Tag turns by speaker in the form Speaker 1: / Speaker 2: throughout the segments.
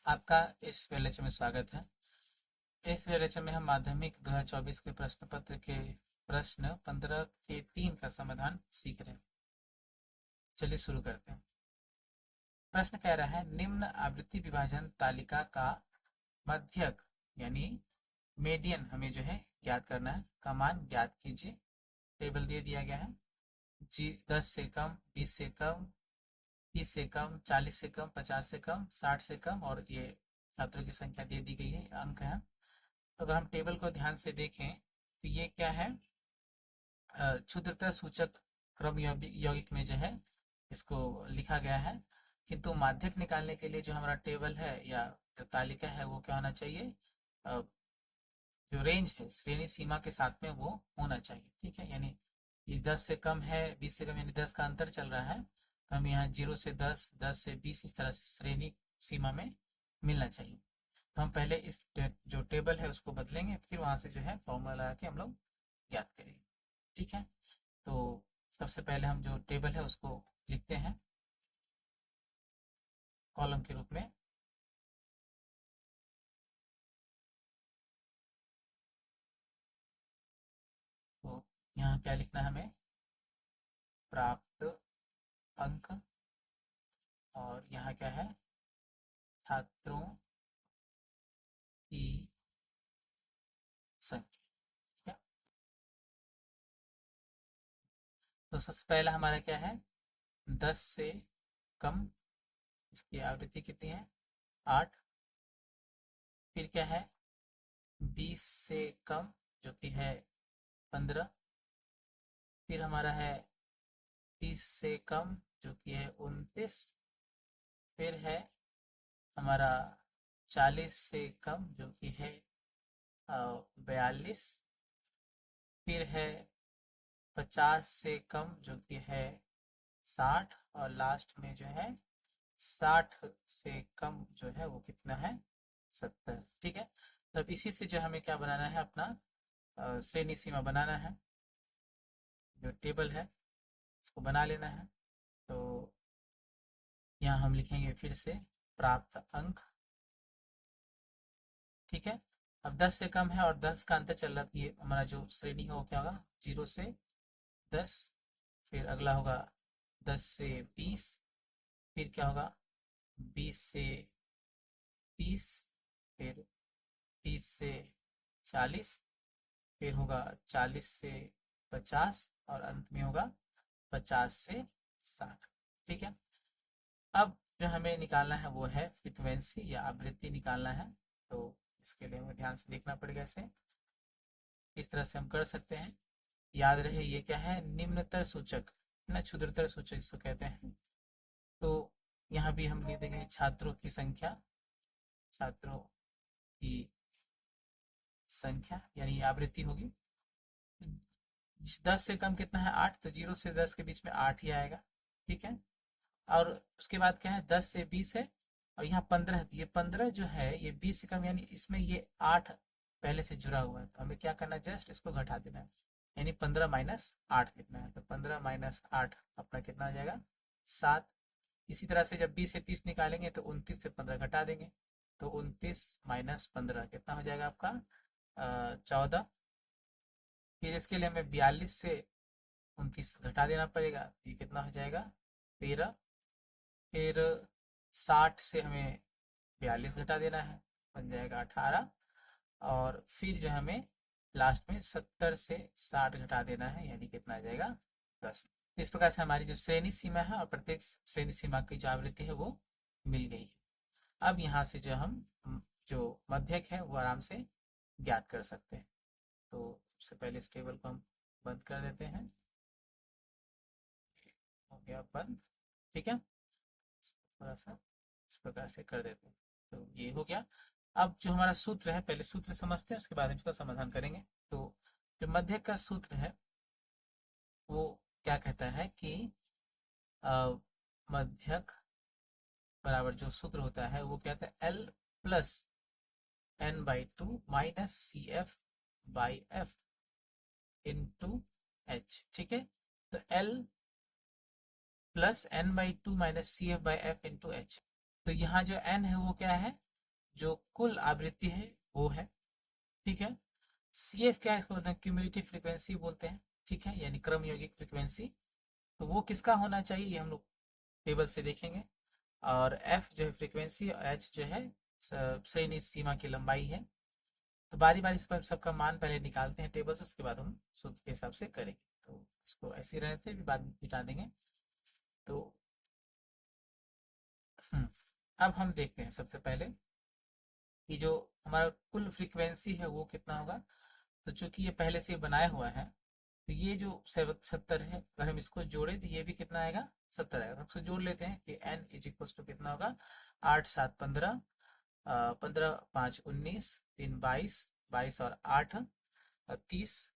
Speaker 1: आपका इस लेक्चर में स्वागत है। इस लेक्चर में हम माध्यमिक 2024 के प्रश्न पत्र के प्रश्न 15 के 3 का समाधान सीख रहे हैं। चलिए शुरू करते हैं। प्रश्न कह रहा है निम्न आवृत्ति विभाजन तालिका का मध्यक यानी मीडियन हमें जो है ज्ञात करना है, का मान ज्ञात कीजिए। टेबल दे दिया गया है। जी 10 से कम, 20 से कम, 30 से कम, 40 से कम, 50 से कम, 60 से कम और ये छात्रों की संख्या दे दी गई है, अंक है। तो अगर हम टेबल को ध्यान से देखें तो ये क्या है, क्षुद्रता सूचक क्रम यौगिक में जो है इसको लिखा गया है। किंतु माध्यक निकालने के लिए जो हमारा टेबल है या जो तालिका है वो क्या होना चाहिए, अ, जो रेंज है श्रेणी सीमा के साथ में वो होना चाहिए। ठीक है, यानी ये 10 से कम है, 20 से कम यानी 10 का अंतर चल रहा है, तो हम यहाँ 0 से 10, 10 से 20 इस तरह से श्रेणी सीमा में मिलना चाहिए। तो हम पहले इस जो टेबल है उसको बदलेंगे, फिर वहां से जो है फॉर्मूला लगा के हम लोग ज्ञात करेंगे। ठीक है, तो सबसे पहले हम जो टेबल है उसको लिखते हैं कॉलम के रूप में। तो यहाँ क्या लिखना है हमें, प्राप्त अंक, और यहाँ क्या है, छात्रों की संख्या। ठीक है, तो सबसे पहला हमारा क्या है, 10 से कम, इसकी आवृत्ति कितनी है, 8। फिर क्या है, 20 से कम जो कि है 15। फिर हमारा है 30 से कम जो कि है 29। फिर है हमारा 40 से कम जो कि है 42। फिर है 50 से कम जो कि है 60, और लास्ट में जो है 60 से कम जो है वो कितना है, 70। ठीक है, तब इसी से जो हमें क्या बनाना है, अपना श्रेणी सीमा बनाना है। जो टेबल है उसको बना लेना है। तो यहाँ हम लिखेंगे फिर से प्राप्त अंक। ठीक है, अब 10 से कम है और 10 का अंतर चल रहा है, ये हमारा जो श्रेणी है वो क्या होगा, 0 से 10। फिर अगला होगा 10 से 20। फिर क्या होगा, 20 से 30। फिर 30 से 40। फिर होगा 40 से 50 और अंत में होगा 50 से 60। ठीक है, अब जो हमें निकालना है वो है फ्रीक्वेंसी या आवृत्ति निकालना है। तो इसके लिए हमें ध्यान से देखना पड़ेगा। इसे इस तरह से हम कर सकते हैं। याद रहे ये क्या है, निम्नतर सूचक ना, क्षुद्रतर सूचक इसको कहते हैं। तो यहाँ भी हम लिख देंगे छात्रों की संख्या, छात्रों की संख्या यानी आवृत्ति होगी। 10 से कम कितना है, 8, तो 0 से 10 के बीच में 8 ही आएगा। ठीक है, और उसके बाद क्या है, 10 से 20 है, और यहाँ 15, ये 15 जो है ये 20 से कम, यानी इसमें ये 8 पहले से जुड़ा हुआ है, तो हमें क्या करना है, जस्ट इसको घटा देना है, यानी 15 माइनस 8 कितना है, तो 15 माइनस 8 अपना कितना हो जाएगा, 7। इसी तरह से जब 20 से 30 निकालेंगे तो 29 से 15 घटा देंगे, तो 29 माइनस 15 कितना हो जाएगा आपका, 14। फिर इसके लिए हमें 42 से 29 घटा देना पड़ेगा, ये कितना हो जाएगा, 13। फिर 60 से हमें 42 घटा देना है, बन जाएगा 18। और फिर जो हमें लास्ट में 70 से 60 घटा देना है, यानी कितना आ जाएगा, 10। इस प्रकार से हमारी जो श्रेणी सीमा है और प्रत्येक श्रेणी सीमा की जो आवृत्ति है वो मिल गई है। अब यहाँ से जो हम जो मध्यक है वो आराम से ज्ञात कर सकते हैं। तो सबसे पहले इस टेबल को हम बंद कर देते हैं। हो गया बंद। ठीक है, थोड़ा सा इस प्रकार से कर देते हैं, तो ये हो गया। अब जो हमारा सूत्र है, पहले सूत्र समझते हैं, उसके बाद हम इसका समाधान करेंगे। तो जो मध्यक का सूत्र है वो क्या कहता है कि मध्यक बराबर जो सूत्र होता है वो कहता है L plus n/2 minus CF/F into H। ठीक है, तो L plus n/2 minus CF/F into H। तो यहाँ जो n है वो क्या है, जो कुल आवृत्ति है वो है, ठीक है। CF क्या है, इसको बोलते हैं क्यूमुलेटिव फ्रीक्वेंसी बोलते हैं, ठीक है, यानी क्रम यौगिक फ्रीक्वेंसी। तो वो किसका होना चाहिए ये हम लोग टेबल से देखेंगे। और F जो है फ्रीक्वेंसी, और H जो है श्रेणी सीमा की लंबाई है। तो बारी बारी से सबका मान पहले निकालते हैं टेबल से, उसके बाद हम सूत्र के हिसाब से करेंगे। तो इसको ऐसे ही रहते हैं, बाद में मिटा देंगे। तो अब हम देखते हैं सबसे पहले कि जो हमारा कुल फ्रीक्वेंसी है वो कितना होगा। तो चूंकि ये पहले से बनाया हुआ है, तो ये जो 70 है, अगर हम इसको जोड़े तो ये भी कितना आएगा, 70 आएगा। हमसे जोड़ लेते हैं कि n इज इक्वल टू कितना होगा, 8 7 15, 15 5 19, 3 22, 22 और 8 30,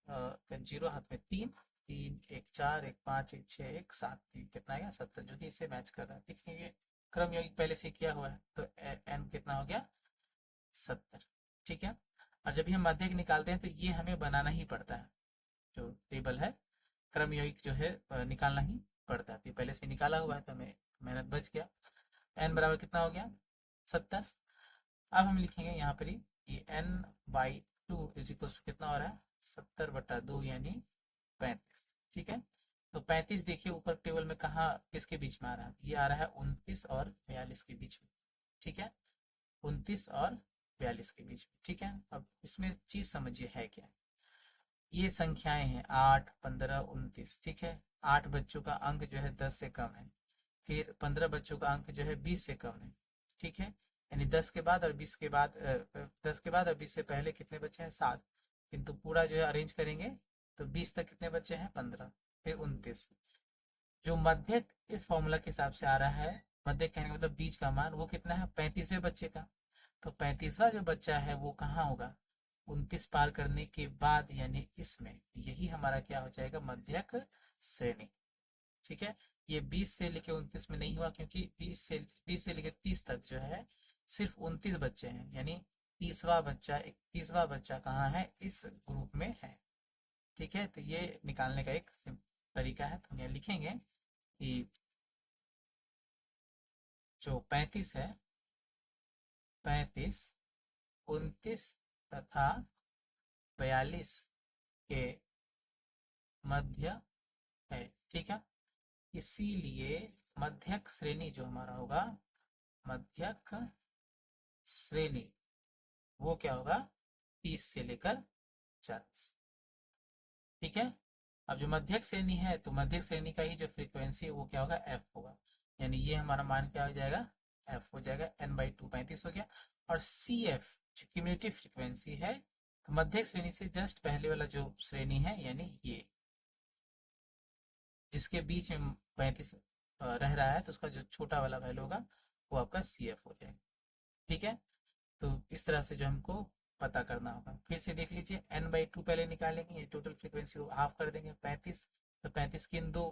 Speaker 1: जीरो हाथ में 3, 3 1 4 1 5 1 6 1 7, 3 कितना आएगा 70, जो कि इससे मैच कर रहा है। ठीक है, ये क्रम यौगिक पहले से किया हुआ है, तो n कितना हो गया 70, ठीक है। और जब भी हम माध्यक निकालते हैं तो ये हमें बनाना ही पड़ता है, जो टेबल है क्रम यौगिक जो है निकालना ही पड़ता है। ये पहले से निकाला हुआ है तो हमें मेहनत बच गया। n बराबर कितना हो गया 70। अब हम लिखेंगे यहाँ पर ही कि n/2 इज इक्वल टू कितना हो रहा है 70/2 यानी 35, ठीक है। तो 35 देखिए ऊपर टेबल में कहाँ किसके बीच में आ रहा है, ये आ रहा है 29 और 42 के बीच में, ठीक है, 29 और 42 के बीच में, ठीक है। अब इसमें चीज समझिए है क्या, ये संख्याएं हैं 8 15 29, ठीक है। 8 बच्चों का अंक जो है 10 से कम है, फिर 15 बच्चों का अंक जो है 20 से कम है, ठीक है। यानी 10 के बाद और 20 के बाद 10 के बाद और 20 से पहले कितने बच्चे हैं 7, किंतु पूरा जो है अरेंज करेंगे तो 20 तक कितने बच्चे हैं 15, फिर 29। जो मध्यक इस फॉर्मूला के हिसाब से आ रहा है, मध्यक कहने का मतलब बीच का मान, वो कितना है 35वें बच्चे का। तो 35वां जो बच्चा है वो कहाँ होगा 29 पार करने के बाद, यानी इसमें, यही हमारा क्या हो जाएगा मध्यक श्रेणी, ठीक है। ये 20 से लेके 29 में नहीं हुआ, क्योंकि 20 से लेके 30 तक जो है सिर्फ 29 बच्चे हैं, यानी 31वां बच्चा कहाँ है इस ग्रुप में है, ठीक है। तो ये निकालने का एक तरीका है। तो हम यहाँ लिखेंगे कि जो 35 है, 35 29 तथा 42 के मध्य है, ठीक है। इसीलिए मध्यक श्रेणी जो हमारा होगा, मध्यक श्रेणी वो क्या होगा 30 से लेकर 40, ठीक है। अब जो मध्यक श्रेणी है, तो मध्यक श्रेणी का ही जो फ्रीक्वेंसी है वो क्या होगा f होगा, यानी ये हमारा मान क्या हो जाएगा f हो जाएगा, n/2 35 हो गया। और CF जो क्यूमुलेटिव फ्रीक्वेंसी है, तो मध्यक श्रेणी से जस्ट पहले वाला जो श्रेणी है, यानी ये जिसके बीच में 35 रह रहा है, तो उसका जो छोटा वाला वैल्यू होगा वो आपका CF हो जाएगा, ठीक है। तो इस तरह से जो हमको पता करना होगा, फिर से देख लीजिए n/2 पहले निकालेंगे, ये टोटल फ्रीक्वेंसी को हाफ कर देंगे 35। तो 35 किन दो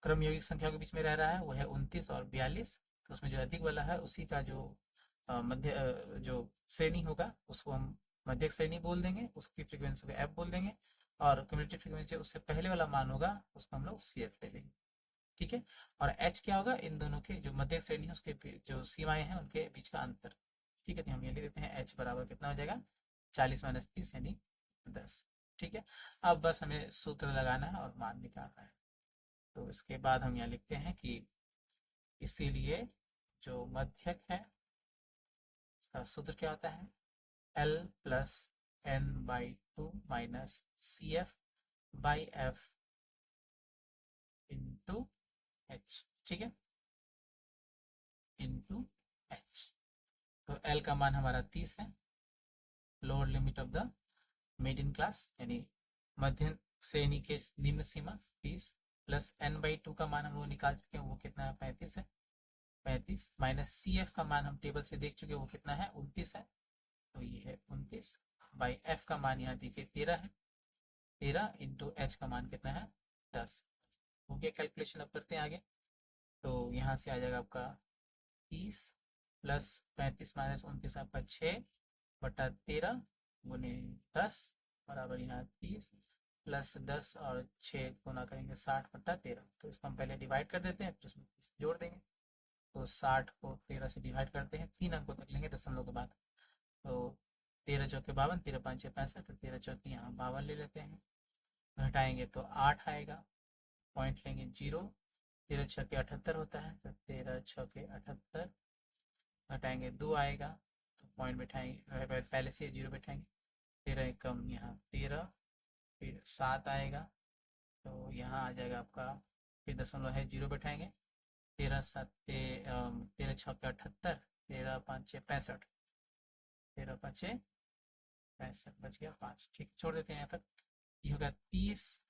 Speaker 1: क्रम यौगिक संख्या के बीच में रह रहा है, वो है 29 और 42। तो उसमें जो अधिक वाला है उसी का जो जो श्रेणी होगा उसको हम मध्यक श्रेणी बोल देंगे, उसकी फ्रीक्वेंसी को f बोल देंगे, और कम्युलेटिव फ्रीक्वेंसी उससे पहले वाला मान होगा उसको हम लोग CF ले लेंगे, ठीक है। और H क्या होगा, इन दोनों के जो मध्यक श्रेणी है उसके जो सीमाएं हैं उनके बीच का अंतर, ठीक है। तो हम ये ले लेते हैं H बराबर कितना हो जाएगा 40 - 30 यानी 10, ठीक है। अब बस हमें सूत्र लगाना है और मान निकालना है। तो इसके बाद हम यहाँ लिखते हैं कि इसीलिए जो मध्यक है उसका सूत्र क्या होता है L + n/2 - CF/F × H, ठीक है, × H। तो L का मान हमारा 30 है, lower limit of the middle class, यानी मध्यम श्रेणी के निम्न सीमा 30, प्लस n/2 का मान हम लोग निकाल चुके हैं, वो कितना है 35 है, 35 माइनस CF का मान हम टेबल से देख चुके हैं वो कितना है 29 है, तो ये है 29 बाई F का मान यहाँ देखिए 13 है, 13 × H का मान कितना है 10 हो गया। कैलकुलेशन अब करते हैं आगे। तो यहाँ से आ जाएगा आपका 30 प्लस 35 माइनस 29 आपका 6/13 गुने 10 बराबर यहाँ 30 प्लस 10 और 6 गुना करेंगे 60/13। तो इसको हम पहले डिवाइड कर देते हैं, फिर उसमें जोड़ देंगे। तो 60 को 13 से डिवाइड करते हैं, 3 अंकों तक लेंगे दशमलव के बाद, तो 13 चौके 52, 13 5 65, तो 13 चौके यहाँ 52 ले लेते हैं। घटाएंगे तो 8 आएगा, पॉइंट लेंगे 0। 13 छक्के 78 होता है, तो 13 छक्के 78, घटाएंगे 2 आएगा, तो पॉइंट बैठाएंगे, पहले से 0 बैठाएंगे। 13 कम यहाँ 13, फिर 7 आएगा, तो यहाँ आ जाएगा आपका, फिर दशमलव है 0 बैठाएंगे। 13 छक्के 78, 13 5 65, 13 5 65 बच गया 5। ठीक, छोड़ देते हैं यहाँ तक। ये होगा 30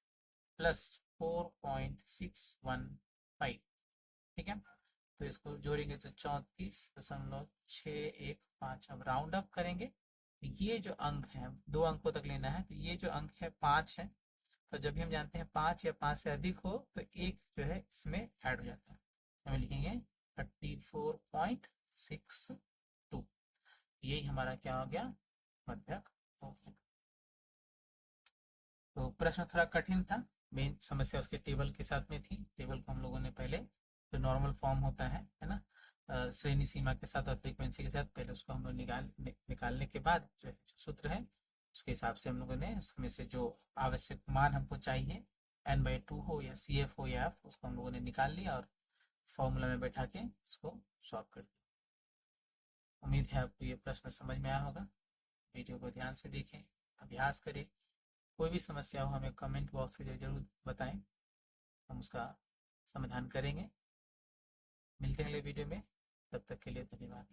Speaker 1: प्लस 4.615। ठीक है, तो इसको जोड़ेंगे तो 34.615। अब राउंड अप करेंगे, ये जो अंक है 2 अंकों तक लेना है, तो ये जो अंक है 5 है, तो जब भी हम जानते हैं 5 या 5 से अधिक हो तो एक जो है इसमें ऐड हो जाता है। हमें लिखेंगे 34.62। यही हमारा क्या हो गया, मध्यक हो गया। तो प्रश्न थोड़ा कठिन था, मेन समस्या उसके टेबल के साथ में थी। टेबल को हम लोगों ने पहले, जो नॉर्मल फॉर्म होता है ना, श्रेणी सीमा के साथ और फ्रीक्वेंसी के साथ, पहले उसको हम लोग निकालने के बाद जो सूत्र है उसके हिसाब से हम लोगों ने उसमें से जो आवश्यक मान हमको चाहिए, n/2 हो या CF हो या F, उसको हम लोगों ने निकाल लिया और फॉर्मूला में बैठा के उसको सॉल्व कर दिया। उम्मीद है आपको ये प्रश्न समझ में आया होगा। वीडियो को ध्यान से देखें, अभ्यास करें। कोई भी समस्या हो हमें कमेंट बॉक्स में जरूर बताएं, हम उसका समाधान करेंगे। मिलते हैं अगले वीडियो में, तब तक के लिए धन्यवाद।